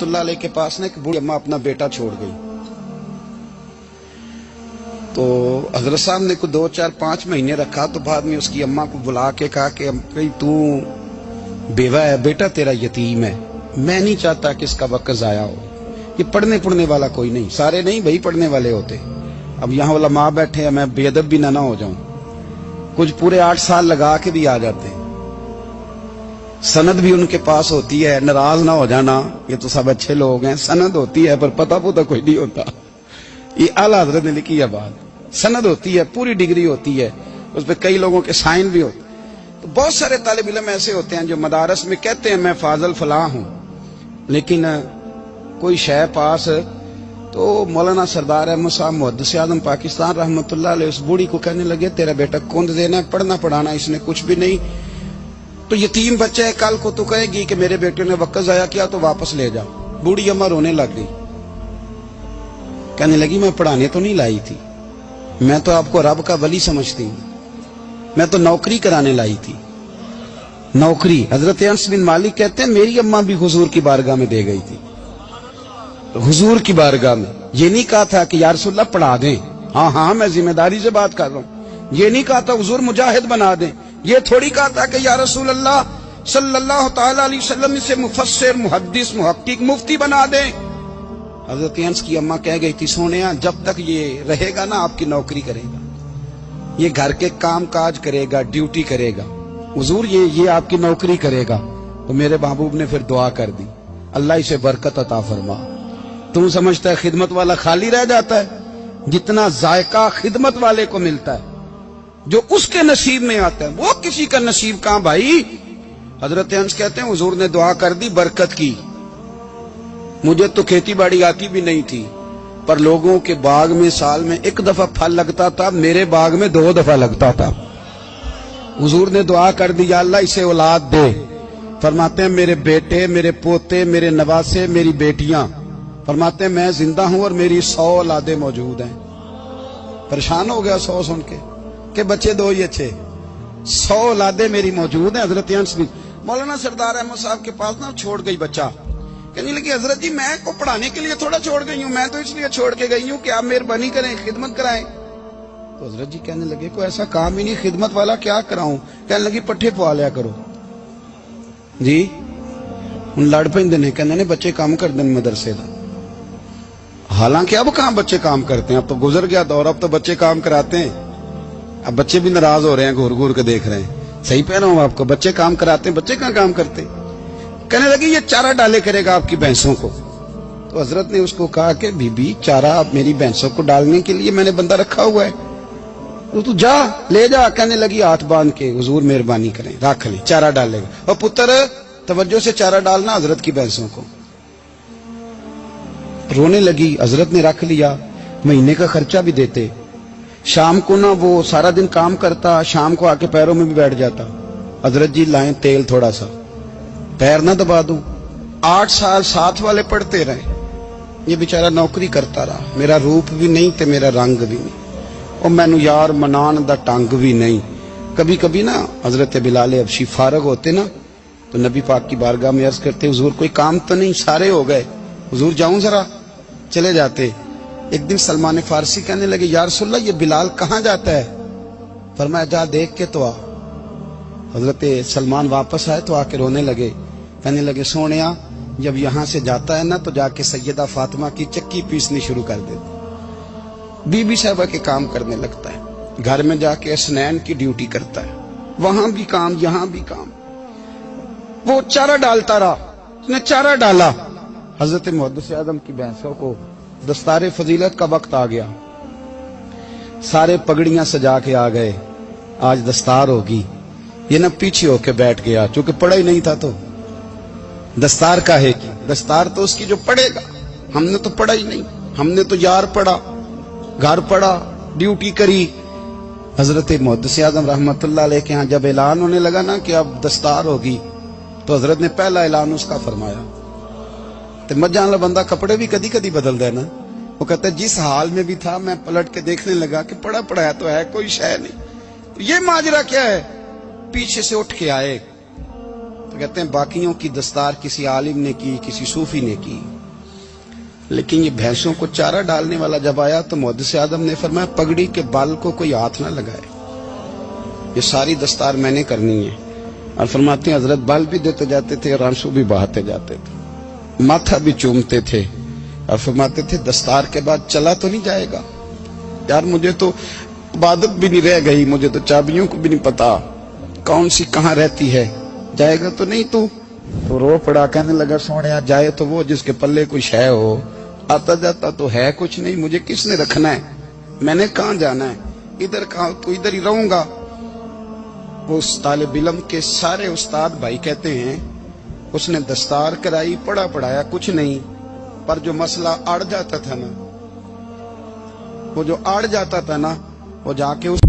रहमतुल्लाह अलैह के पास ना एक बूढ़ी अम्मा अपना बेटा छोड़ गई। तो हजरत साहब ने को 2, 4, 5 महीने रखा। तो बाद में उसकी अम्मा को बुला के कहा कि तू बेवा है, बेटा तेरा यतीम है, मैं नहीं चाहता कि इसका वक्त जाया हो। ये पढ़ने वाला कोई नहीं, सारे नहीं भाई पढ़ने वाले होते। अब यहाँ वाला माँ बैठे हैं, मैं बेअदब भी ना हो जाऊं। कुछ पूरे 8 साल लगा के भी आ जाते हैं, सनद भी उनके पास होती है, नाराज ना हो जाना, ये तो सब अच्छे लोग हैं। सनद होती है पर पता पुता कोई नहीं होता। ये आला हजरत ने लिखी है बात, सनद होती है, पूरी डिग्री होती है, उस पर कई लोगों के साइन भी होते। तो बहुत सारे तालिब इल्म ऐसे होते हैं जो मदारस में कहते हैं मैं फाजल फलां हूं, लेकिन कोई शय पास। तो मौलाना सरदार अहमद साहब मुहद्दिस आज़म पाकिस्तान रहमतुल्लाह अलैह उस बूढ़ी को कहने लगे तेरा बेटा कौन देना है, पढ़ना पढ़ाना इसने कुछ भी नहीं, तो यतीम बच्चा है, कल को तो कहेगी कि मेरे बेटे ने वक्त जाया किया तो वापस ले जाओ। बूढ़ी अम्मा रोने लग गई, कहने लगी मैं पढ़ाने तो नहीं लाई थी, मैं तो आपको रब का वली समझती हूँ, मैं तो नौकरी कराने लाई थी, नौकरी। हजरत अनस बिन मालिक कहते हैं मेरी अम्मा भी हुजूर की बारगाह में दे गई थी, हुजूर की बारगाह में। ये नहीं कहा था कि या रसूलल्लाह पढ़ा दें, हाँ हाँ मैं जिम्मेदारी से बात कर रहा हूं। ये नहीं कहा था हुजूर मुजाहिद बना दें, ये थोड़ी कहा था कि या रसूलल्लाह सल्लल्लाहु तआला अलैहि वसल्लम से मुफस्सिर, मुहद्दिस, मुहक्किक, मुफ्ती बना दें। हजरत अनस की अम्मा कह गई थी सोनिया जब तक ये रहेगा ना आपकी नौकरी करेगा, ये घर के काम काज करेगा, ड्यूटी करेगा, हुजूर ये आपकी नौकरी करेगा। तो मेरे महबूब ने फिर दुआ कर दी, अल्लाह इसे बरकत अता फरमा। तुम समझता है खिदमत वाला खाली रह जाता है? जितना जायका खिदमत वाले को मिलता है, जो उसके नसीब में आता है, वो किसी का नसीब कहां भाई। हजरत अनस कहते हैं हुजूर ने दुआ कर दी, बरकत की। मुझे तो खेती बाड़ी आती भी नहीं थी, पर लोगों के बाग में साल में 1 दफा फल लगता था, मेरे बाग में 2 दफा लगता था। हुजूर ने दुआ कर दी अल्लाह इसे औलाद दे। फरमाते हैं मेरे बेटे, मेरे पोते, मेरे नवासे, मेरी बेटियां, फरमाते हैं मैं जिंदा हूं और मेरी 100 औलादे मौजूद हैं। परेशान हो गया 100 सुन के बच्चे 2 ही अच्छे, 100 औलादे मेरी मौजूद हैं। हजरत अनस बिन मौलाना सरदार अहमद साहब के पास ना छोड़ गई बच्चा, कहने लगी हजरत जी मैं को पढ़ाने के लिए थोड़ा छोड़ गई हूँ, मैं तो इसलिए छोड़ के गई हूँ कि आप मेहरबानी करें, खिदमत कराएं। तो हजरत जी कहने लगे कोई ऐसा काम ही नहीं, खिदमत वाला क्या कराऊं। कहने लगी पट्ठे पवा लिया करो जी। उन लड़ पेंदे ने, कहने ने बच्चे काम कर दें मदरसे का। हालांकि अब कहां बच्चे काम करते हैं, अब तो गुजर गया दौर, अब तो बच्चे काम कराते हैं। अब बच्चे भी नाराज हो रहे हैं, घूर घूर के देख रहे हैं। सही कह रहा हूं आपको, बच्चे काम कराते हैं, बच्चे कहां काम करते। कहने लगी ये चारा डाले करेगा आपकी भैंसों को। तो हजरत ने उसको कहा कि बीबी चारा आप मेरी भैंसों को डालने के लिए मैंने बंदा रखा हुआ है, तो तू जा ले जा। कहने लगी हाथ बांध के हुजूर मेहरबानी करें रख ले, चारा डालेगा। और पुत्र तवज्जो से चारा डालना हजरत की भैंसों को। रोने लगी, हजरत ने रख लिया, महीने का खर्चा भी देते। शाम को ना वो सारा दिन काम करता, शाम को आके पैरों में भी बैठ जाता, हजरत जी लाएं तेल थोड़ा सा, पैर ना दबा दूं। 8 साल साथ वाले पढ़ते रहे, ये बेचारा नौकरी करता रहा, मेरा रूप भी नहीं ते मेरा रंग भी नहीं, और मैनू यार मनान दा टंग भी नहीं। कभी कभी ना हजरत बिलाल हबशी फारग होते ना तो नबी पाक की बारगाह में अर्ज करते हुजूर कोई काम तो नहीं, सारे हो गए, हुजूर जाऊं जरा, चले जाते। एक दिन सलमान फारसी कहने लगे या रसूलल्लाह ये बिलाल कहां जाता है। फरमाया जा देख के तो आ। हजरत सलमान वापस आए तो आके रोने लगे, कहने लगे सोनिया जब यहां से जाता है ना तो जाके सैयदा फातिमा की चक्की पीसनी शुरू कर देते, बीबी साहबा के काम करने लगता है, घर में जाके स्नैन की ड्यूटी करता है, वहां भी काम यहां भी काम। वो चारा डालता रहा, उसने चारा डाला। हजरत मुहद्दिस आज़म की भैंसों को दस्तारे फजीलत का वक्त आ गया, सारे पगड़ियां सजा के आ गए, आज दस्तार होगी। ये ना पीछे होके बैठ गया, चूंकि पढ़ा ही नहीं था तो दस्तार काहे की, दस्तार तो उसकी जो पढ़ेगा, हमने तो पढ़ा ही नहीं, हमने तो यार पढ़ा, घर पढ़ा, ड्यूटी करी। हजरत मुहद्दिस आज़म रहमतुल्लाह अलैह के यहाँ जब ऐलान होने लगा ना कि अब दस्तार होगी, तो हजरत ने पहला ऐलान उसका फरमाया। तो मजान वाला बंदा कपड़े भी कदी कदी बदल देना, वो कहता है जिस हाल में भी था मैं पलट के देखने लगा कि पढ़ा पढ़ाया तो है, कोई शय नहीं। तो ये माजरा क्या है, पीछे से उठ के आए, تو کہتے ہیں باقیوں کی دستار کسی عالم نے کی, کسی صوفی نے کی, لیکن یہ بھینسوں کو چارہ ڈالنے والا جب آیا تو محدث اعظم نے فرمایا پگڑی کے بال کو کوئی ہاتھ نہ لگائے, یہ ساری دستار میں نے کرنی ہے. اور فرماتے ہیں حضرت بال بھی دیتے جاتے تھے اور آنسو بھی بہاتے جاتے تھے, ماتھا بھی چومتے تھے اور فرماتے تھے دستار کے بعد چلا تو نہیں جائے گا یار, مجھے تو عبادت بھی نہیں رہ گئی, مجھے تو چابیوں کو بھی نہیں پتا کون سی کہاں رہتی ہے, جائے گا تو نہیں تو رو پڑا, کہنے لگا سونیا جائے تو وہ جس کے پلے کوئی شے ہو, آتا جاتا تو ہے کچھ نہیں, مجھے کس نے رکھنا ہے, میں نے کہاں جانا ہے, ادھر کہاں تو ادھر ہی رہوں گا. اس طالب علم کے سارے استاد بھائی کہتے ہیں اس نے دستار کرائی, پڑھا پڑھایا کچھ نہیں, پر جو مسئلہ اڑ جاتا تھا نا, وہ جو اڑ جاتا تھا نا, وہ جا کے اس